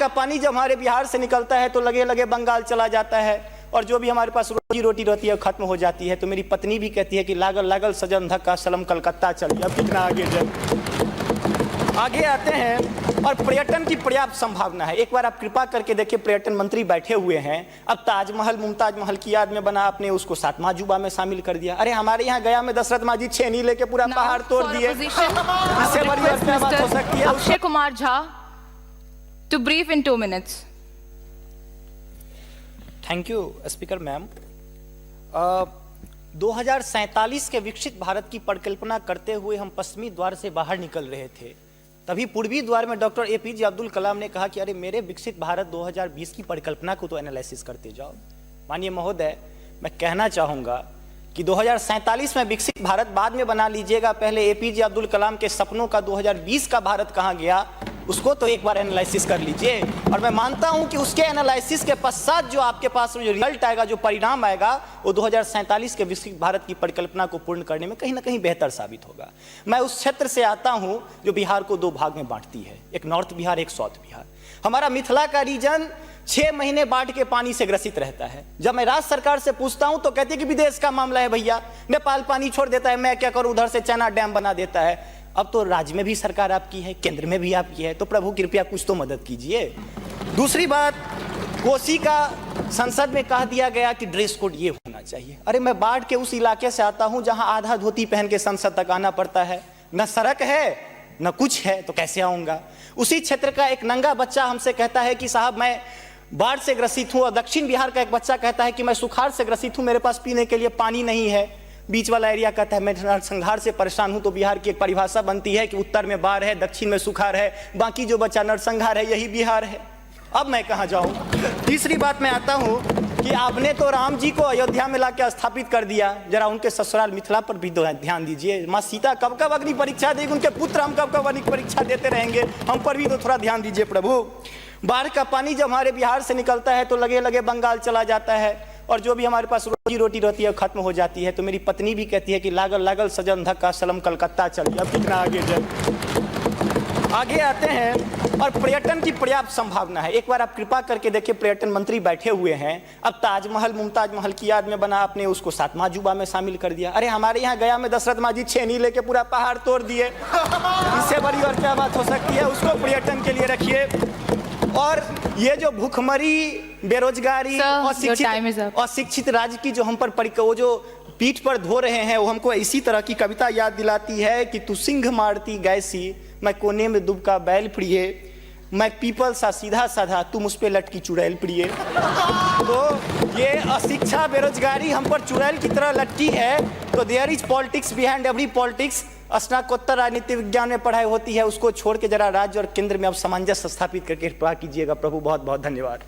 का पानी जब हमारे बिहार से निकलता है तो लगे लगे बंगाल चला जाता है, और जो भी हमारे पास रोजी रोटी रहती है खत्म हो जाती है। तो मेरी पत्नी भी कहती है कि लागल लागल सजन धक्का सलम कलकत्ता चलिए। अब कितना आगे आते हैं, और पर्यटन की पर्याप्त संभावना है। एक बार आप कृपा करके देखिए, पर्यटन मंत्री बैठे हुए हैं। अब ताजमहल मुमताज महल की याद में बना, आपने उसको 7वां अजूबा में शामिल कर दिया। अरे हमारे यहाँ गया में दशरथ मांझी छेनी लेके पूरा पहाड़ तोड़ दिए। इससे बड़ी और क्या बात हो सकती है? Akshay Kumar Jha to brief in 2 minutes. Thank you speaker ma'am. 2047 के विकसित भारत की परिकल्पना करते हुए हम पश्चिमी द्वार से बाहर निकल रहे थे, तभी पूर्वी द्वार में डॉक्टर APJ अब्दुल कलाम ने कहा कि अरे मेरे विकसित भारत 2020 की परिकल्पना को तो एनालिसिस करते जाओ। माननीय महोदय, मैं कहना चाहूँगा कि 2047 में विकसित भारत बाद में बना लीजिएगा, पहले APJ अब्दुल कलाम के सपनों का 2020 का भारत कहाँ गया उसको तो एक बार एनालिसिस कर लीजिए। और मैं मानता हूं कि उसके एनालिसिस के पश्चात जो आपके पास जो रिजल्ट आएगा, जो परिणाम आएगा, वो 2047 के विकसित भारत की परिकल्पना को पूर्ण करने में कहीं ना कहीं बेहतर साबित होगा। मैं उस क्षेत्र से आता हूं जो बिहार को 2 भाग में बांटती है, एक नॉर्थ बिहार, एक साउथ बिहार। हमारा मिथिला का रीजन 6 महीने बाढ़ के पानी से ग्रसित रहता है। जब मैं राज्य सरकार से पूछता हूं तो कहते हैं कि विदेश का मामला है भैया, नेपाल पानी छोड़ देता है, मैं क्या करूं, उधर से चैना डैम बना देता है। अब तो राज्य में भी सरकार आपकी है, केंद्र में भी आपकी है, तो प्रभु कृपया कुछ तो मदद कीजिए। दूसरी बात, कोसी का संसद में कह दिया गया कि ड्रेस कोड ये होना चाहिए। अरे मैं बाढ़ के उस इलाके से आता हूं जहां आधा धोती पहन के संसद तक आना पड़ता है, न सड़क है न कुछ है, तो कैसे आऊंगा। उसी क्षेत्र का एक नंगा बच्चा हमसे कहता है कि साहब मैं बाढ़ से ग्रसित हूं, और दक्षिण बिहार का एक बच्चा कहता है कि मैं सुखाड़ से ग्रसित हूं, मेरे पास पीने के लिए पानी नहीं है। बीच वाला एरिया कहता है मैं नरसंहार से परेशान हूं। तो बिहार की एक परिभाषा बनती है कि उत्तर में बाढ़ है, दक्षिण में सुखाड़ है, बाकी जो बचा नरसंहार है, यही बिहार है। अब मैं कहां जाऊं। तीसरी बात मैं आता हूं कि आपने तो राम जी को अयोध्या में लाकर स्थापित कर दिया, जरा उनके ससुराल मिथिला पर भी ध्यान दीजिए। माँ सीता कब कब अग्नि परीक्षा देगी, उनके पुत्र हम कब कब अग्नि परीक्षा देते रहेंगे, हम पर भी तो थोड़ा ध्यान दीजिए प्रभु। बाढ़ का पानी जब हमारे बिहार से निकलता है तो लगे लगे बंगाल चला जाता है, और जो भी हमारे पास रोजी रोटी रहती है खत्म हो जाती है। तो मेरी पत्नी भी कहती है कि लागल लागल सजन धक्का सलम कलकत्ता चलिए। अब कितना आगे आते हैं, और पर्यटन की पर्याप्त संभावना है। एक बार आप कृपा करके देखिए, पर्यटन मंत्री बैठे हुए हैं। अब ताजमहल मुमताज महल की याद में बना, आपने उसको 7वां अजूबा में शामिल कर दिया। अरे हमारे यहाँ गया में दशरथ मांझी छेनी लेके पूरा पहाड़ तोड़ दिए। इससे बड़ी और क्या बात हो सकती है? उसको पर्यटन के लिए रखिए। और ये जो भूखमरी, बेरोजगारी और शिक्षित राज्य की जो हम पर वो जो पीठ पर धो रहे हैं, वो हमको इसी तरह की कविता याद दिलाती है कि तू सिंह मारती गैसी, मैं कोने में दुबका बैल प्रिय, मैं पीपल सा सीधा साधा, तुम उस पे लटकी चुड़ैल प्रिय। तो ये अशिक्षा, बेरोजगारी हम पर चुड़ैल की तरह लटकी है। तो there is politics behind every politics. स्नातकोत्तर राजनीति विज्ञान में पढ़ाई होती है, उसको छोड़ के जरा राज्य और केंद्र में अब सामंजस्य स्थापित करके कृपा कीजिएगा प्रभु। बहुत बहुत धन्यवाद।